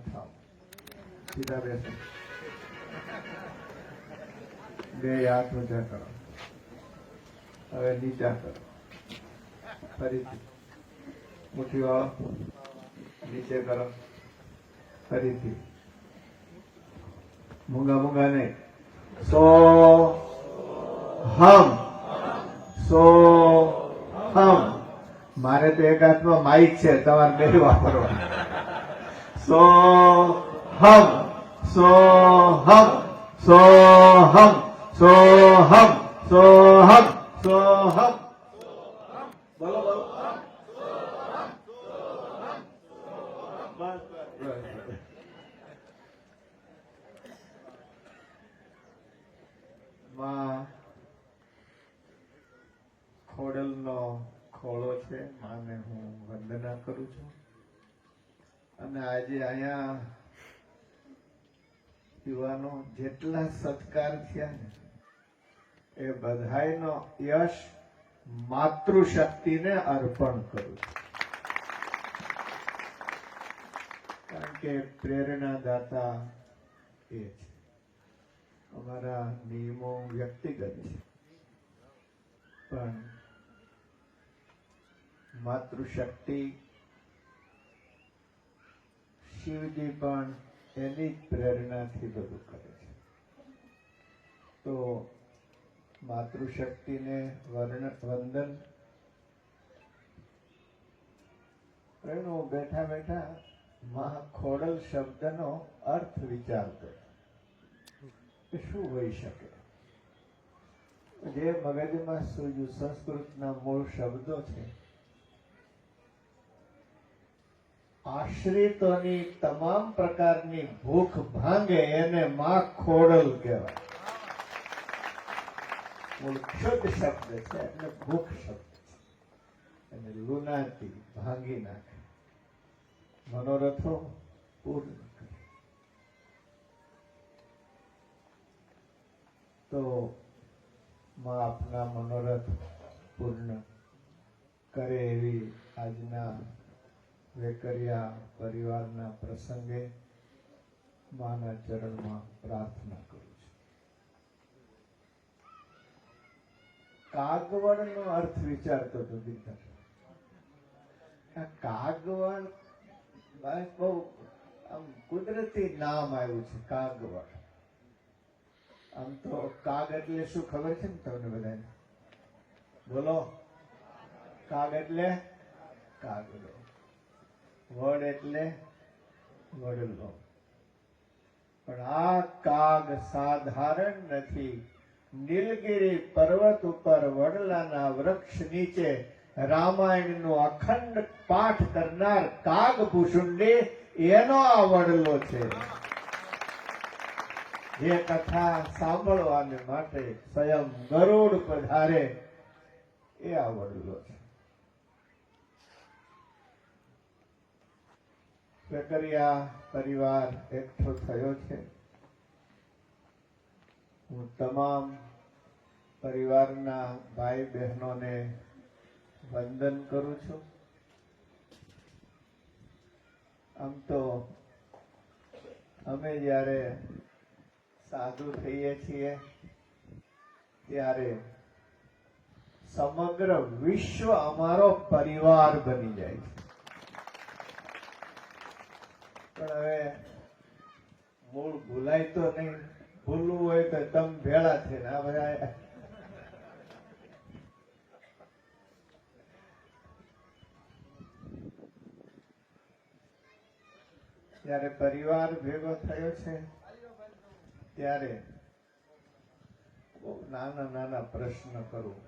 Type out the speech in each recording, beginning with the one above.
થાવ, સીધા બેસો, બે હાથ ઊંચા કરો, હવે નીચા કરો, ફરીથી મુઠ્ઠી વાળો, નીચે કરો, ફરીથી મૂંગા મૂંગા નહીં, સો હમ, સો હમ. મારે તો એક હાથમાં માઇક છે, તમારે બે વાપરવા. સો હમ, સો હમ, સો હમ, સો હમ, સો હમ, સો હમ. બોલો બોલો. માં ખોડલનો ખોળો છે, માને હું વંદના કરું છું. અને આજે અહીંયા યુવાનો જેટલા સત્કાર થયા ને એ બધાયનો યશ માતૃશક્તિને અર્પણ કરું છું. કારણ કે પ્રેરણાદાતા એ છે. અમારા નિયમો વ્યક્તિગત છે, પણ માતૃશક્તિ શિવજી પણ એની જ પ્રેરણાથી બધું કરે છે. તો માતૃશક્તિને વંદન. હું બેઠા બેઠા મા ખોડલ શબ્દનો અર્થ વિચારતો કે શું હોઈ શકે. જે મગજમાં સૂઝ્યું, સંસ્કૃતના મૂળ શબ્દો છે. આશ્રિતોની તમામ પ્રકારની ભૂખ ભાંગે એને માં ખોડલ કહેવાય. મૂળ શુદ્ધ શબ્દ છે એટલે ભૂખ શબ્દ છે. અને લુનાતી ભાંગી નાખે, મનોરથો પૂર્ણ કરે. તો માં આપના મનોરથ પૂર્ણ કરે એવી આજના વેકરિયા પરિવારના પ્રસંગે માના ચરણમાં પ્રાર્થના કરું છું. કાગવડનો અર્થ વિચારતો હતો દીકરા. કાગવડ બહુ આમ કુદરતી નામ આવ્યું છે, કાગવડ. આમ તો કાગ એટલે શું ખબર છે ને તમને બધાને? બોલો. કાગ એટલે કાગડો, વડ એટલે વડલો. પણ આ કાગ સાધારણ નથી. નીલગિરી પર્વત ઉપર વડલાના વૃક્ષ નીચે રામાયણનો અખંડ પાઠ કરનાર કાગ ભૂષુંડી એનો આ વડલો છે. જે કથા સાંભળવાને માટે સ્વયં ગરુડ પધારે એ આ વડલો છે. વેકરિયા પરિવાર એકઠો થયો છે. હું તમામ પરિવારના ભાઈ બહેનોને વંદન કરું છું. આમ તો અમે જ્યારે સાધુ થઈએ છીએ ત્યારે સમગ્ર વિશ્વ અમારો પરિવાર બની જાય છે. પણ હવે મૂળ ભૂલાય તો નહીં. ભૂલવું હોય તો તમે ભેળા થઈને આ બધા જ્યારે પરિવાર ભેગો થયો છે ત્યારે બહુ નાના નાના પ્રશ્ન કરું.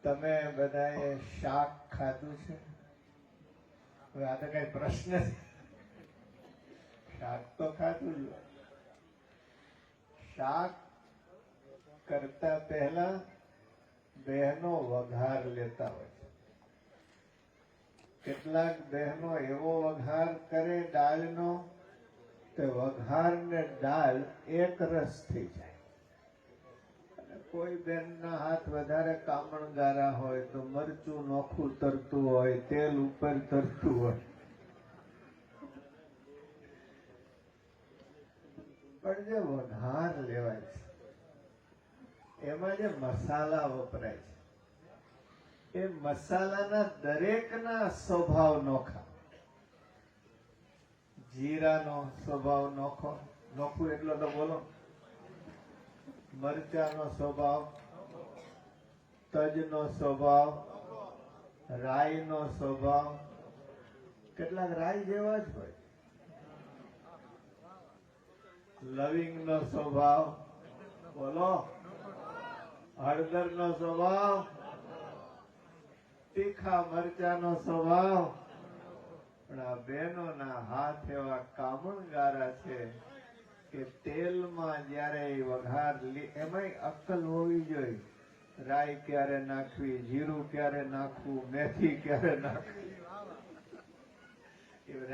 તમે બધાએ શાક ખાધું છે? હવે આ તો કઈ પ્રશ્ન છે? શાક તો ખાધું જ. શાક કરતા પહેલા બહેનો વઘાર લેતા હોય છે. કેટલાક બહેનો એવો વઘાર કરે દાળનો કે વઘાર ને દાળ એક રસ થઈ જાય. અને કોઈ બહેનના હાથ વધારે કામણગારા હોય તો મરચું નોખું તરતું હોય, તેલ ઉપર તરતું હોય. પણ જે વઘાર લેવાય છે એમાં જે મસાલા વપરાય છે એ મસાલાના દરેકના સ્વભાવ નોખા. જીરાનો સ્વભાવ નોખો, નોખું એટલો તો બોલો. મરચાનો સ્વભાવ, તજનો સ્વભાવ, રાઈનો સ્વભાવ. કેટલાક રાઈ જેવા જ હોય. લવિંગનો સ્વભાવ બોલો, હળદરનો સ્વભાવ, તીખા મરચાનો સ્વભાવ. પણ આ બહેનોના હાથ એવા કામણગારા છે કે તેલમાં જયારે વઘાર એમાંય અક્કલ હોવી જોઈએ. રાઈ ક્યારે નાખવી, જીરું ક્યારે નાખવું, મેથી ક્યારે નાખવી,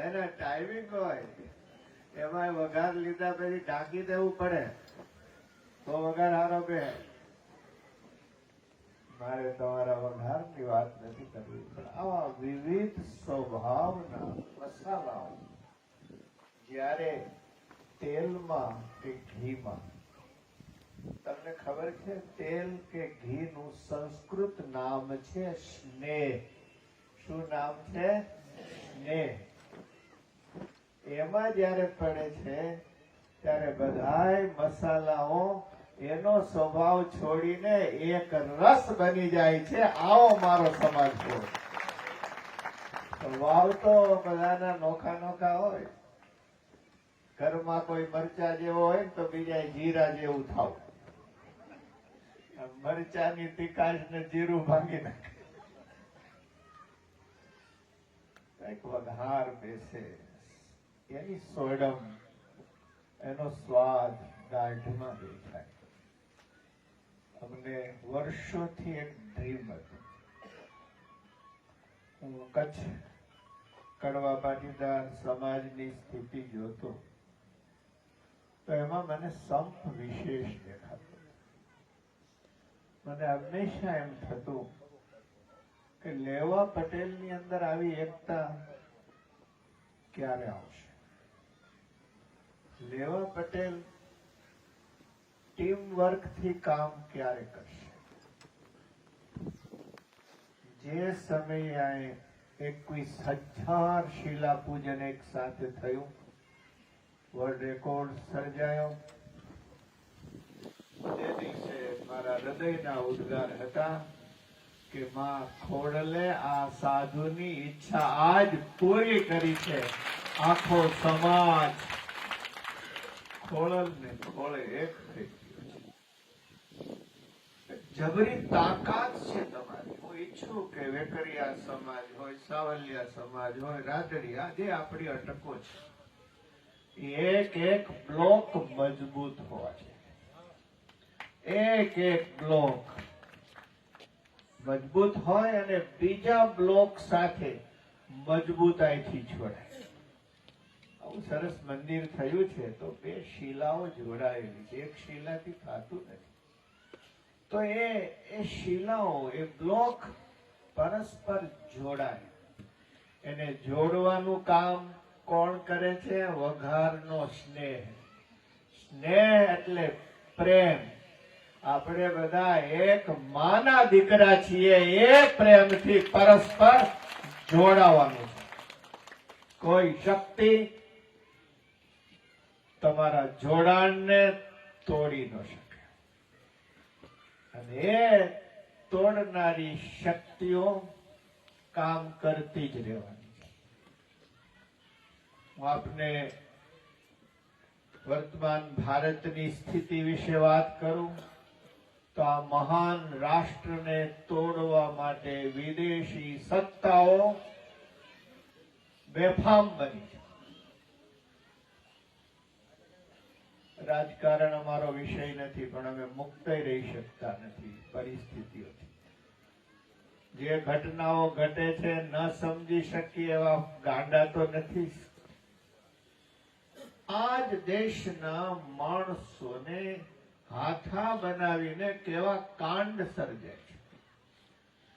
એના ટાઈમિંગ હોય. એમાં વઘાર લીધા પછી ઢાંકી દેવું પડે તો વઘાર હારો બે. મારે તમારા વઘારની વાત નથી કરવી, પણ આવા વિવિધ સ્વભાવના મસાલાઓ જ્યારે તેલમાં કે ઘીમાં, તમને ખબર છે તેલ કે ઘીનું સંસ્કૃત નામ છે સ્નેહ. શું નામ છે? સ્નેહ. એમાં જયારે પડે છે ત્યારે બધાય મસાલાઓ એનો સ્વભાવ છોડીને એક રસ બની જાય છે. આવો મારો સમાજ છે. સ્વભાવ તો બધાના નોખા નોખા હોય. ઘરમાં કોઈ મરચા જેવો હોય ને તો બીજા જીરા જેવું થાવ. મરચાની તીખાશ ને જીરું ભાંગી નાખે. કઈક વઘાર બેસે, એની સોડમ, એનો સ્વાદ દાઢમાં દેખાય. અમને વર્ષોથી એક ડ્રીમ હતું. હું કચ્છ કડવા પાટીદાર સમાજની સ્થિતિ જોતો તો એમાં મને સંપ વિશેષ દેખાતો. મને હંમેશા એમ થતું કે લેવા પટેલની અંદર આવી એકતા ક્યારે આવશે. લેવા પટેલ ટીમ વર્કથી કામ ક્યારે કરશે. જે સમયે આ 21,000 શિલા પૂજન એક સાથે થયું, વર્લ્ડ રેકોર્ડ સર્જાયો, તે દિવસે મારા હૃદયના ઉદ્ગાર હતા કે માં ખોડલે આ સાધુની ઈચ્છા આજ પૂરી કરી છે. આખો સમાજ ખોળલ ને ખોળે એક થઈ ગયો છે. જબરી તાકાત છે તમારી. હું ઈચ્છું કે વેકરિયા સમાજ હોય, સાવલિયા સમાજ હોય, રાદડિયા, જે આપણી અટકો છે, એક એક બ્લોક મજબૂત હોવા છે. એક એક બ્લોક મજબૂત હોય અને બીજા બ્લોક સાથે મજબૂતાઈથી જોડાય. આવું સરસ મંદિર થયું છે તો બે શિલાઓ જોડાયેલી છે. એક શિલાથી થતું નથી. તો એ શિલાઓ, એ બ્લોક પરસ્પર જોડાય. એને જોડવાનું કામ કોણ કરે છે? વઘારનો સ્નેહ. સ્નેહ એટલે પ્રેમ. આપણે બધા એક માના દીકરા છીએ. એ પ્રેમથી પરસ્પર જોડાવાનું છે. કોઈ શક્તિ તમારા જોડાણને તોડી ન શકે. અને એ તોડનારી શક્તિઓ કામ કરતી જ રહેવાની છે. હું આપને વર્તમાન ભારતની સ્થિતિ વિશે વાત કરું તો આ મહાન રાષ્ટ્રને તોડવા માટે વિદેશી સત્તાઓ બેફામ બની છે. રાજકારણ અમારો વિષય નથી, પણ અમે મુક્ત રહી શકતા નથી પરિસ્થિતિઓથી. જે ઘટનાઓ ઘટે છે ન સમજી શકીએ એવા ગાંડા તો નથી. આજ દેશના માણસોને હાથા બનાવીને કેવા કાંડ સર્જાય છે,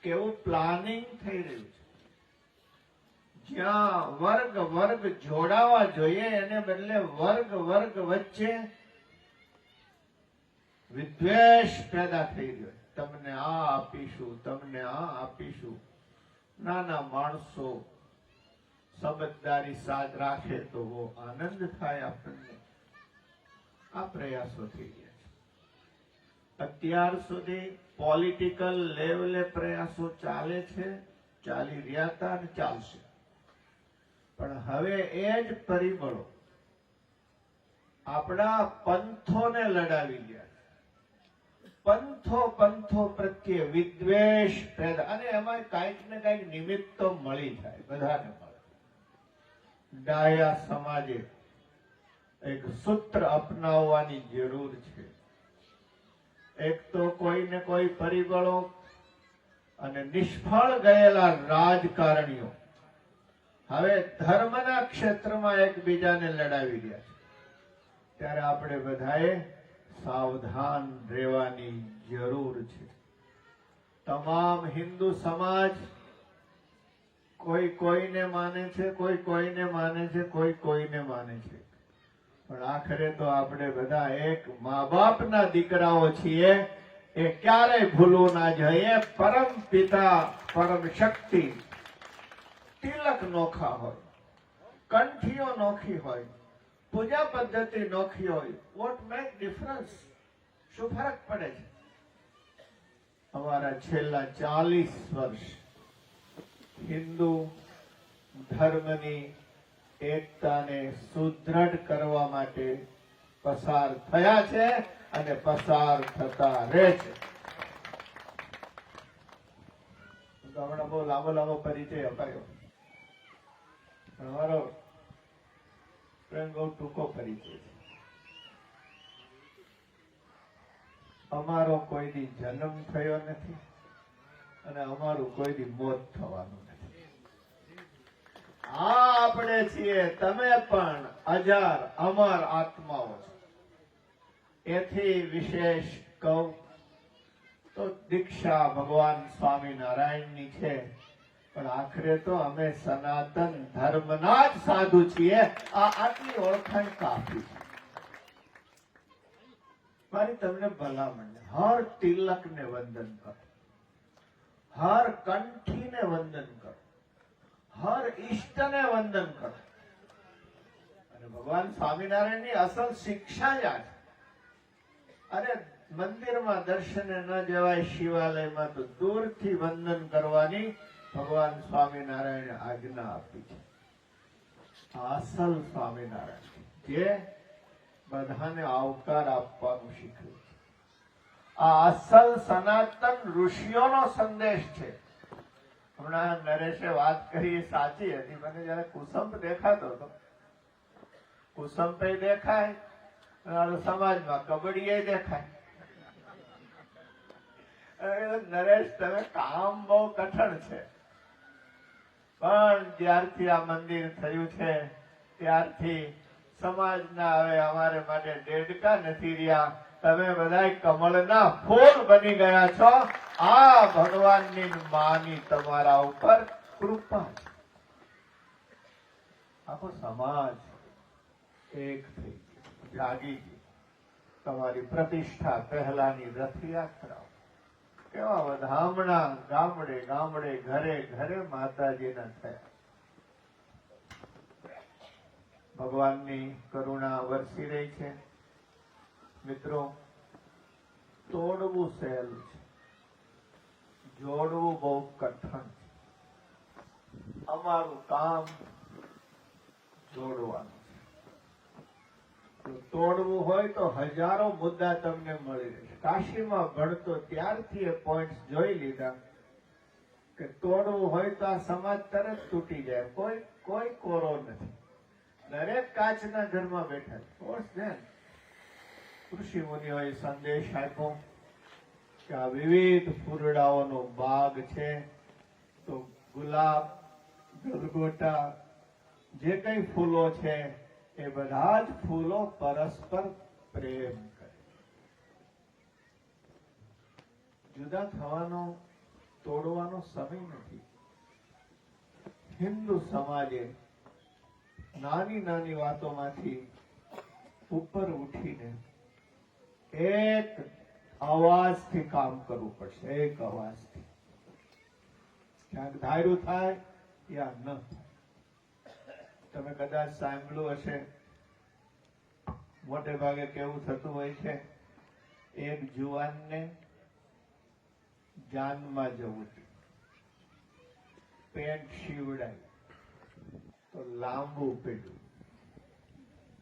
કેવું પ્લાનિંગ થઈ રહ્યું છે. જ્યાં વર્ગ જોડાવા જોઈએ એને બદલે વર્ગ વચ્ચે વિદ્વેષ પેદા થઈ રહ્યો. તમને આ આપીશું, તમને આ આપીશું. નાના માણસો સમજદારી સાથ રાખે તો બહુ આનંદ થાય આપણને. આ પ્રયાસો થઈ ગયા છે. અત્યાર સુધી પોલિટિકલ લેવલે પ્રયાસો ચાલે છે, ચાલી રહ્યા હતા અને ચાલશે. પણ હવે એ જ પરિબળો આપણા પંથોને લડાવી ગયા. પંથો પ્રત્યે વિદ્વેષ પેદા, અને એમાં કાંઈક ને કાંઈક નિમિત્ત તો મળી જાય, બધાને મળે. ડાયા સમાજે એક સૂત્ર અપનાવવાની જરૂર છે. એક તો કોઈને કોઈ પરિબળો અને નિષ્ફળ ગયેલા રાજકારણીઓ હવે ધર્મના ક્ષેત્રમાં એકબીજાને લડાવી રહ્યા છે. ત્યારે આપણે બધાએ સાવધાન રહેવાની જરૂર છે. તમામ હિન્દુ સમાજ કોઈ કોઈને માને છે, કોઈ કોઈને માને છે, કોઈ કોઈને માને છે. પણ આખરે તો આપણે બધા એક મા બાપના દીકરાઓ છીએ. એ ક્યારેય ભૂલવું ના જોઈએ. પરમ પિતા, પરમ શક્તિ, તિલક નોખા હોય, કંઠીઓ નોખી હોય, પૂજા પદ્ધતિ નોખી હોય. What make difference? શું ફરક પડે છે? અમારા છેલ્લા 40 વર્ષ હિન્દુ ધર્મની એકતાને સુદ્રઢ કરવા માટે પસાર થયા છે અને પસાર થતા રહે છે. હમણાં બહુ લાંબો પરિચય અપાયો, પણ અમારો બહુ ટૂંકો પરિચય છે. અમારો કોઈ દી જન્મ થયો નથી અને અમારું કોઈ દી મોત થવાનું નથી. આપણે છીએ, તમે પણ અજર અમર આત્માઓ છો. એથી વિશેષ કહું તો દીક્ષા ભગવાન સ્વામિનારાયણની છે, પણ આખરે તો અમે સનાતન ધર્મના જ સાધુ છીએ. આટલી ઓળખાણ કાફી છે. મારી તમને ભલામણ, હર તિલકને વંદન કરો, હર કંઠીને વંદન કરો, હર ઈષ્ટને વંદન કરો. અને ભગવાન સ્વામિનારાયણની અસલ શિક્ષા જ આ છે. અરે મંદિરમાં દર્શને ન જવાય, શિવાલયમાં તો દૂરથી વંદન કરવાની ભગવાન સ્વામિનારાયણે આજ્ઞા આપી છે. અસલ સ્વામિનારાયણ જે બધાને આવકાર આપવાનું શીખ્યું છે. આ અસલ સનાતન ઋષિઓનો સંદેશ છે. હમણાં નરેશે વાત કરી, સાચી હતી. મને જયારે કુસંપ દેખાતો હતો, કુસંપ દેખાય, સમાજમાં કબડ્ડી દેખાય. નરેશ, તમે કામ બહુ કઠણ છે, પણ જ્યારથી આ મંદિર થયું છે ત્યારથી સમાજના હવે અમારે માટે દેડકા નથી રહ્યા. તમે બધા કમળના ફૂલ બની ગયા છો. આ ભગવાનની માની તમારા ઉપર કૃપા છે. આખો સમાજ એક થઈ ગયો, જાગી ગયો. તમારી પ્રતિષ્ઠા પહેલાની રથયાત્રા, કેવા વધામણા, ગામડે ગામડે, ઘરે ઘરે માતાજીના થયા. ભગવાનની કરુણા વરસી રહી છે. મિત્રો, તોડવું સહેલું છે, જોડવું બહુ કઠણ છે. અમારું કામ જોડવાનું છે. તોડવું હોય તો હજારો મુદ્દા તમને મળી રહેશે. કાશીમાં ભણતો ત્યારથી એ પોઈન્ટ જોઈ લીધા કે તોડવું હોય તો આ સમાજ તરત તૂટી જાય. કોઈ કોરો નથી. દરેક કાચના ઘરમાં બેઠા. ઋષિ મુનિઓએ સંદેશ આપ્યો કે આ વિવિધ ફૂલડાઓનો બાગ છે, તો ગુલાબ, ગલગોટા, જે કઈ ફૂલો છે એ બધા જ ફૂલો પરસ્પર પ્રેમ કરે. જુદા થવાનો, તોડવાનો સમય નથી. હિન્દુ સમાજે નાની વાતોમાંથી ઉપર ઉઠીને એક અવાજથી કામ કરવું પડશે, એક અવાજથી. ક્યાંક ધાર્યું થાય યા ન થાય. તમે કદાચ સાંભળ્યું હશે, મોટે ભાગે કેવું થતું હોય છે, એક જુવાનને જાનમાં જવું હતું, પેન્ટ સીવડાય તો લાંબુ પડ્યું,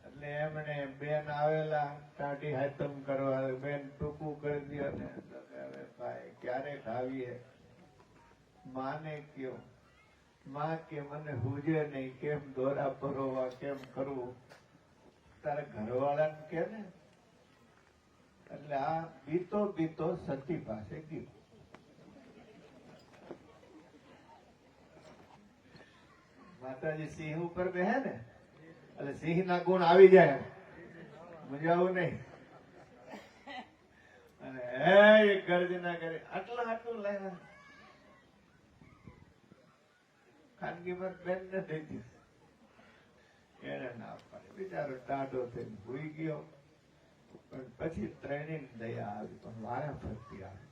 એટલે એમણે બેન આવેલા ટાઢી હાથમ કરવા, બેન ટૂંકું કરી દો ને. હવે ભાઈ ક્યારેક આવીએ, માને કયો, માં કે મને હુજે નહીં, કેમ દોરા પરોવા, કેમ કરવું, તારે ઘરવાળાને કે ને. એટલે આ બીતો બીતો સતી પાસે ગયો. માતાજી સિંહ ઉપર બેહે ને એટલે સિંહ ના ગુણ આવી જાય, મુંજાવું નહીં. અને હે ગર્જના કરે, આટલું આટલું લાવ્યા, ખાનગીમાં બેન ને થઈ ગયું. એને ના પાડે, બિચારો ટાઢો થઈને ભૂઈ ગયો. પણ પછી ત્રણેય દયા આવી, પણ વારા ફરતી આવી.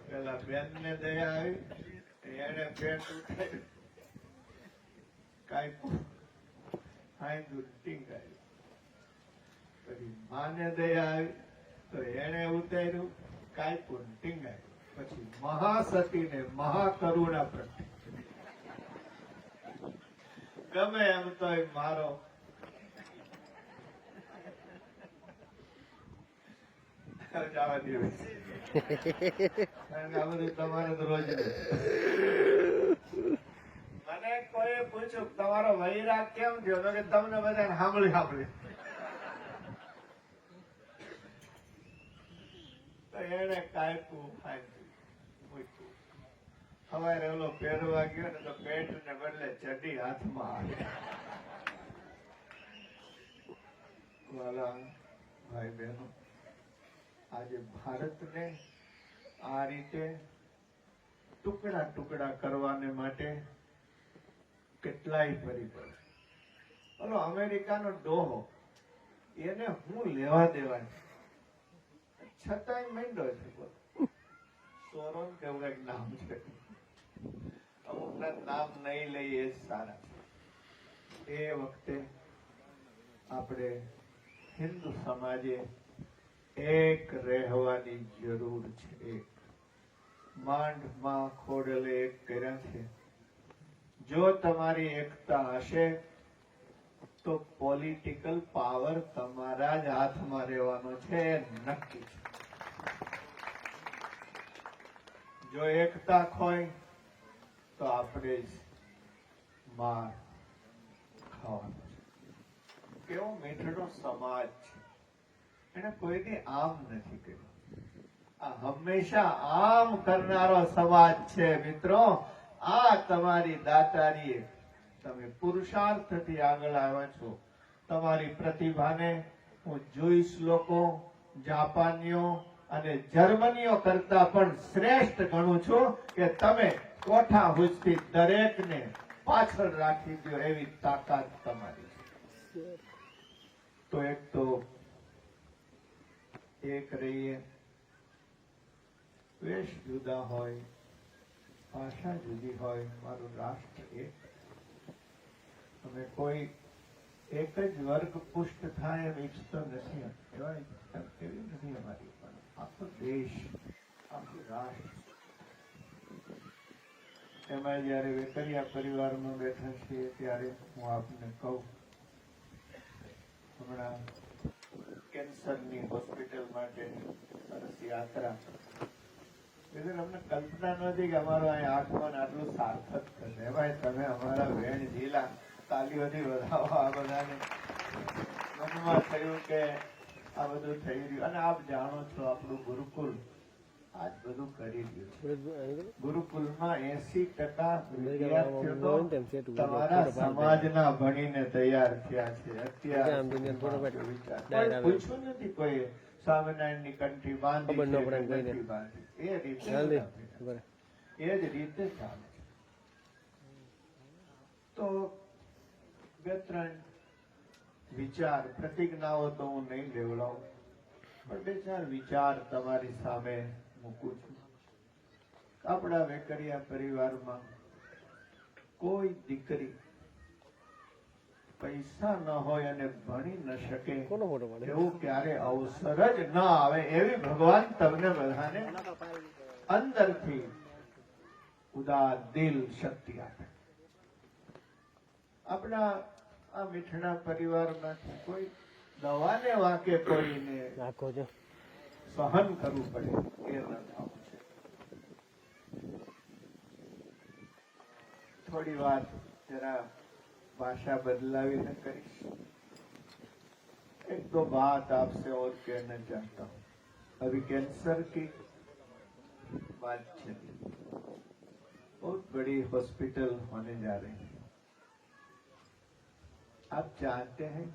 પેલા બેન ને દયા આવી, એને પેટ ઉઠાવ્યું, કાંઈ હાંધું ટીંગાયું. પછી માને દયા આવી તો એને ઉતાર્યું, કાંઈ ટીંગાયું. પછી મહાસતીને મહાકરુણા પ્રત્યે ગમે એમ તો મારો જવા દેવું, કારણ કે આ બધું તમારે તો રોજ. મને કોઈ પૂછ્યું તમારો વૈરાગ કેમ થયો, તો કે તમને બધાને સાંભળી સાંભળી. તો એને કાપ્યું, મૂક્યું. સવારે ઓલો પહેરવા ગયો ને તો પેન્ટ ને બદલે ચડી હાથમાં આવી. વાલા ભાઈ બહેનો, આજે ભારતને આ રીતે ટુકડા ટુકડા કરવાને માટે કેટલાય પરિબળ. ઓલો અમેરિકાનો ડોહો, એને હું લેવા દેવાની, છતાંય માંડ્યો છે. સોરોન કેવું કઈક નામ છે, અમુકના નામ નહીં લઈએ એ સારા. એ વખતે આપણે હિન્દુ સમાજે એક રહેવાની જરૂર છે. એક માંડમાં ખોડલે એક કર્યા છે. જો તમારી એકતા હશે તો પોલિટિકલ પાવર તમારા જ હાથમાં રહેવાનો છે, નક્કી છે. જો એકતા ખોય તો આપણે જ માર ખાવાનો છે. કેવો મીઠડો સમાજ છે, એને કોઈને આમ નથી કર્યો. આ હંમેશા આમ કરનારો સમાજ છે. મિત્રો, આ તમારી દાતારીએ તમે પુરુષાર્થથી આગળ આવ્યા છો. તમારી પ્રતિભાને હું જોઈશ લોકો જાપાનીઓ અને જર્મનીઓ કરતા પણ શ્રેષ્ઠ ગણું છું કે તમે કોઠા હુજથી દરેકને પાછળ રાખી દો, એવી તાકાત તમારી છે. તો એક રહીએ, વેશ જુદા હોય, ભાષા જુદી હોય, મારું રાષ્ટ્ર એક. અમે કોઈ એક જ વર્ગ પુષ્ટ થાય એમ ઈચ્છતો નથી. એવા એવી નથી અમારી, પણ આખો દેશ, આખું રાષ્ટ્ર. એમાં જયારે વેકરિયા પરિવારમાં બેઠા છીએ ત્યારે હું આપને કહું, હમણાં કેન્સરની હોસ્પિટલ માટેની સરસ યાત્રા, અમને કલ્પના નહોતી કે અમારો અહીં આઠમાં આટલું સાર્થક થશે. ભાઈ તમે અમારા વેણ જિલ્લા તાલીઓથી વધાવો. આ બધાને મનમાં થયું કે આ બધું થઈ રહ્યું. અને આપ જાણો છો, આપણું ગુરુકુલ આજ બધું કરી રહ્યું. ગુરુકુલમાં 80% વિદ્યાર્થીઓ તો તમારા સમાજના ભણીને તૈયાર થયા છે. અત્યારે પૂછ્યું નથી કોઈ સ્વામિનારાયણની કંઠી બાંધી છે, કંઠી બાંધી. એ રીતે એ જ રીતે ચાલે છે. તો બે ત્રણ વિચાર, પ્રતિજ્ઞાઓ તો હું નહીં લેવડાવું, પણ બે ચાર વિચાર તમારી સામે મૂકું છું. આપણા વેકરિયા પરિવારમાં કોઈ દીકરી પૈસા ન હોય અને ભણી ન શકે એવું ક્યારે અવસર જ ન આવે, એવી ભગવાન તમને બધાને અંદરથી ઉદાર દિલ શક્તિ આપે. આપણા આ મીઠડા પરિવારમાંથી કોઈ દવાને વાકે કોઈને સહન કરવું પડે એ ન થવું છે. થોડી વાર जरा भाषा बदलावी करीश. एक दो बात आपसे और कहना चाहता हूँ. अभी कैंसर की बात चली, बहुत बड़ी हॉस्पिटल होने जा रही है. आप चाहते हैं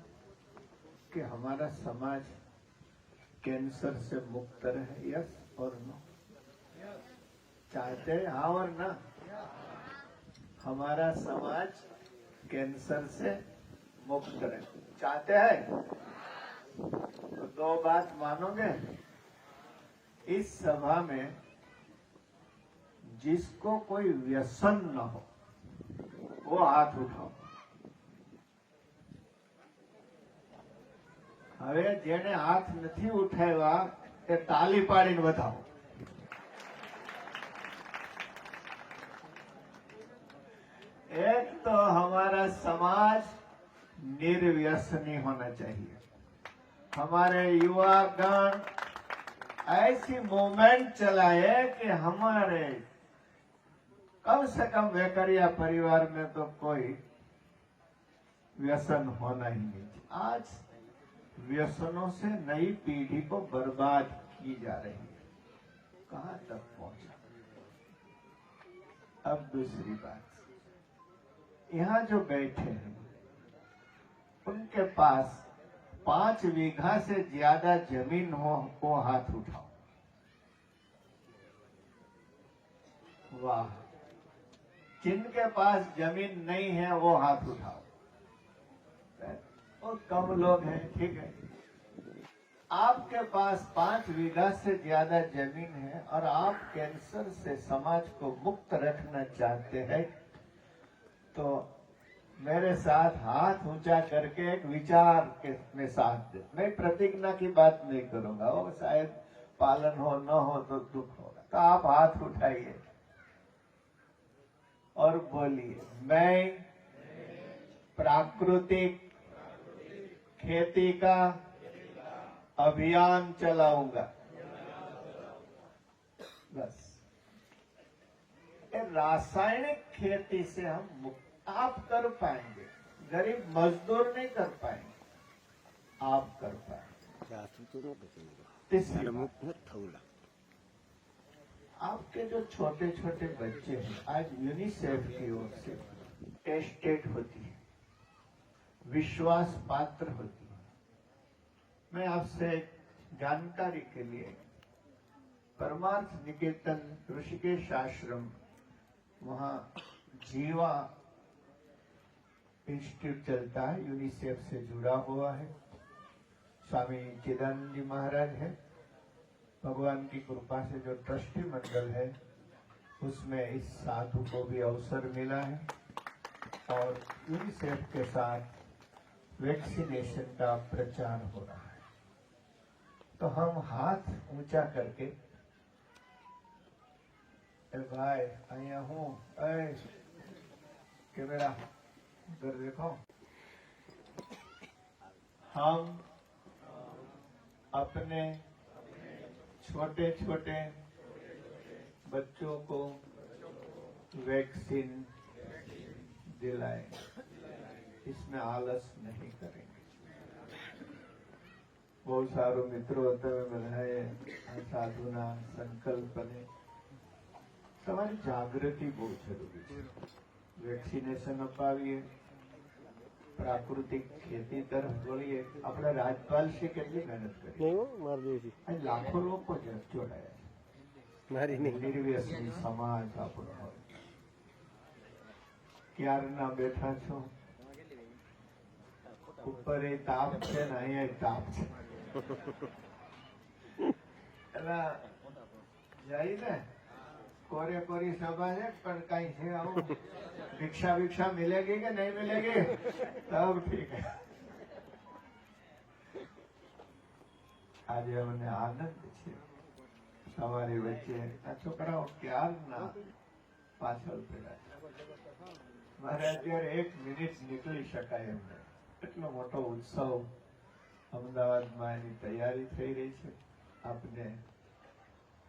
कि हमारा समाज कैंसर से मुक्त रहे? यस और नो? चाहते हैं? हाँ और ना? हमारा समाज कैंसर से मुक्त रहे, चाहते हैं? तो दो बात मानोगे. इस सभा में जिसको कोई व्यसन न हो वो हाथ उठाओ. હવે જેને હાથ નથી ઉઠાવ્યા તે તાલી પાડીને બતાવો. एक तो हमारा समाज निर्व्यसनी होना चाहिए. हमारे युवा गण ऐसी मूवमेंट चलाए कि हमारे कम से कम वेकरिया परिवार में तो कोई व्यसन होना ही नहीं. आज व्यसनों से नई पीढ़ी को बर्बाद की जा रही है. कहां तक पहुंचा? अब दूसरी बात, यहाँ जो बैठे हैं उनके पास 5 बीघा से ज्यादा जमीन हो वो हाथ उठाओ. वाह. जिनके पास जमीन नहीं है वो हाथ उठाओ. और कम लोग हैं, ठीक है. आपके पास 5 बीघा से ज्यादा जमीन है और आप कैंसर से समाज को मुक्त रखना चाहते हैं, तो मेरे साथ हाथ ऊंचा करके एक विचार के में साथ दे. मैं प्रतिज्ञा की बात नहीं करूंगा, वो शायद पालन हो न हो तो दुख होगा. तो आप हाथ उठाइए और बोलिए, मैं प्राकृतिक खेती का अभियान चलाऊंगा. बस. रासायनिक खेती से हम मुक्त आप कर पाएंगे, गरीब मजदूर नहीं कर पाएंगे, आप कर पाएंगे. तीसरी बात, आपके जो छोटे छोटे बच्चे हैं आज यूनिसेफ की ओर से टेस्टेड होती है, विश्वास पात्र होती है. मैं आपसे जानकारी के लिए परमार्थ निकेतन ऋषिकेश आश्रम, वहां जीवा इंस्टीट्यूट चलता है, यूनिसेफ से जुड़ा हुआ है. स्वामी चिदानंद जी महाराज है. भगवान की कृपा से जो ट्रस्टी मंडल है उसमें इस साधु को भी अवसर मिला है और यूनिसेफ के साथ वैक्सीनेशन का प्रचार हो रहा है. तो हम हाथ ऊंचा करके, भाई अहिया हूं, कैमरा इधर देखो, हम अपने छोटे छोटे बच्चों को वैक्सीन दिलाएं. इसमें आलस नहीं करेंगे. बहुत सारो मित्रों તમે બધાએ આ સાધુના સંકલ્પને તમારી જાગૃતિ બહુ જરૂરી છે. વેક્સિનેશન અપાવીએ, પ્રાકૃતિક ખેતી તરફ વળીએ. આપણા રાજપાલ શ્રી કેટલી મહેનત કરી, લાખો લોકો જોડાયા છે. નિર્વ્યસની સમાજ આપણો હોય. ક્યારના બેઠા છો, ઉપર એ તાપ છે ને અહીંયા તાપ છે. એટલે જાય ને કોરે કોરી સભા છે પણ કઈ છે આવું ભિક્ષા મિલેગી કે નહીં મિલેગી તબ ઠીક હે. આજે મને આનંદ છે તમારી વચ્ચે. આ છોકરાઓ ક્યારના પાછળ પડ્યા છે. મારે અત્યારે 1 મિનિટ નીકળી શકાય એમ નહીં. એટલો મોટો ઉત્સવ અમદાવાદમાં એની તૈયારી થઈ રહી છે. આપને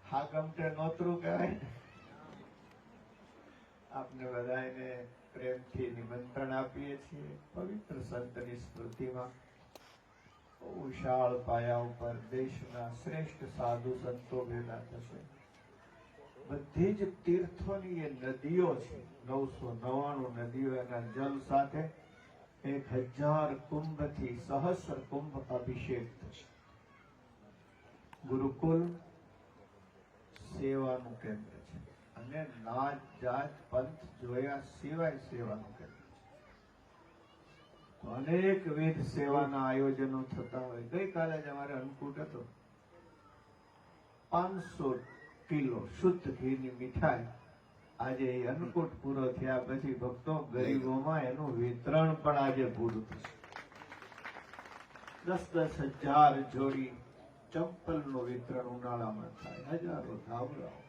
હા ગમતે નોતરું કહેવાય ને, આપને બધાને પ્રેમથી નિમંત્રણ આપીએ છીએ પવિત્ર સંતની સ્મૃતિમાં. વિશાળ પાયા ઉપર દેશના શ્રેષ્ઠ સાધુ સંતો ભેગા થશે. બધી જ તીર્થોની એ નદીઓ છે, 999 નદીઓ, એના જલ સાથે 1000 કુંભથી સહસ્ર કુંભ અભિષેક થશે. ગુરુકુલ સેવાનું કેન્દ્ર છે અને નાત જાત પંથ જોયા સિવાય સેવાનું કેન્દ્ર છે. અનેકવિધ સેવાના આયોજનો થતા હોય. ગઈકાલે જ અમારે અન્નકૂટ હતો. 500 કિલો શુદ્ધ ઘીની મીઠાઈ. આજે એ અન્નકૂટ પૂરો થયા પછી ભક્તો ગરીબોમાં એનું વિતરણ પણ આજે પૂરું થશે. 10,000 જોડી ચંપલનું વિતરણ ઉનાળામાં થાય. હજારો ધાબળાઓ.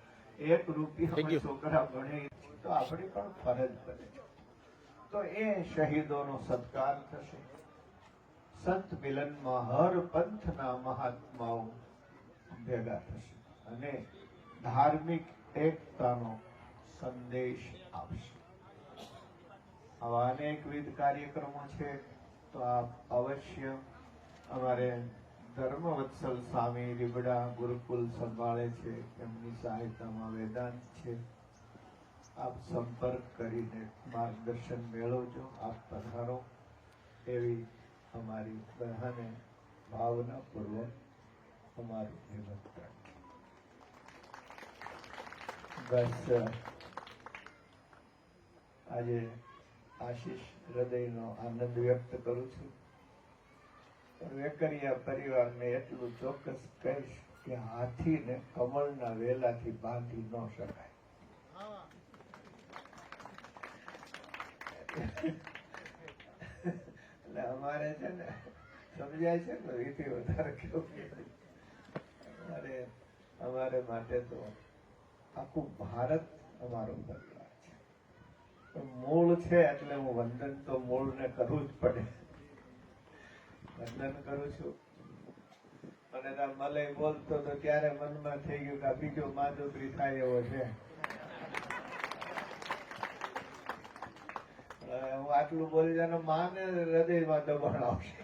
1 રૂપિયા છોકરા ભણે તો આપણી પણ ફરજ બને. તો એ શહીદોનો સત્કાર થશે. સંત મિલનમાં હર પંથના મહાત્માઓ ભેગા થશે અને ધાર્મિક એકતાનો સંદેશ આપશે. આવા અનેકવિધ કાર્યક્રમો છે. તો આપ અવશ્ય અમારે ધર્મવત્સલ સ્વામી રીબડા ગુરુકુલ સંભાળે છે, એમની સહાયતામાં વેદાંત છે. આપ સંપર્ક કરીને માર્ગદર્શન મેળવજો. આપ પધારો એવી અમારી બધાને ભાવનાપૂર્વક અમારું નિમંત્રણ. બસ આજે આશીષ હૃદયનો આનંદ વ્યક્ત કરું છું. વેકરિયા પરિવારને એટલું ચોક્કસ કહીશ કે હાથીને કમળના વેલાથી બાંધી ન શકાય. એટલે અમારે છે ને સમજાય છે ને વિધિ વધારે કેવું. અમારે માટે તો આખું ભારત અમારો પરિવાર છે. મૂળ છે એટલે હું વંદન તો મૂળને કરવું જ પડે. વંદન કરું છું. અને મલય બોલતો તો ત્યારે મનમાં થઈ ગયું કે બીજો માધુકરી થાય એવો છે. હું આટલું બોલી જાને માને હૃદયમાં દબાણ આવશે.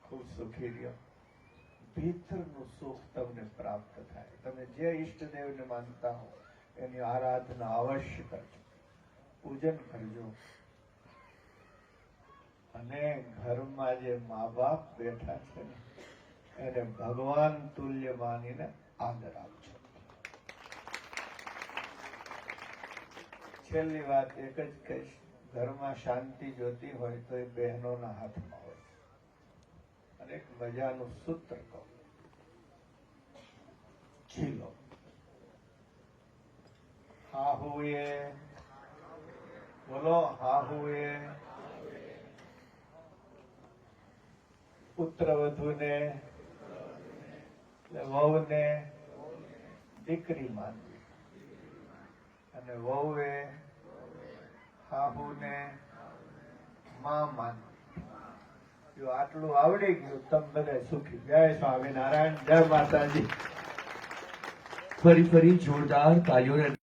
ખૂબ સુખી રહ્યો. ભીતરનું સુખ તમને પ્રાપ્ત થાય. તમે જે ઈષ્ટદેવને માનતા હો એની આરાધના અવશ્ય કરજો, પૂજન કરજો. અને ઘરમાં જે મા બાપ બેઠા છે ને એને ભગવાન તુલ્ય માનીને આદર આપજો. છેલ્લી વાત એક જ કહીશ, ઘરમાં શાંતિ જોતી હોય તો એ બહેનોના હાથમાં હોય. અને એક મજાનું સૂત્ર કહું, ખીલો હાહુએ બોલો, હાહુએ પુત્ર વધુને વહુને દીકરી માનવી અને વહુએ હાહુને માં માનવી. જો આટલું આવડી ગયું તમે બધા સુખી. જય સ્વામિનારાયણ, જય માતાજી. ફરી જોરદાર તાળીઓને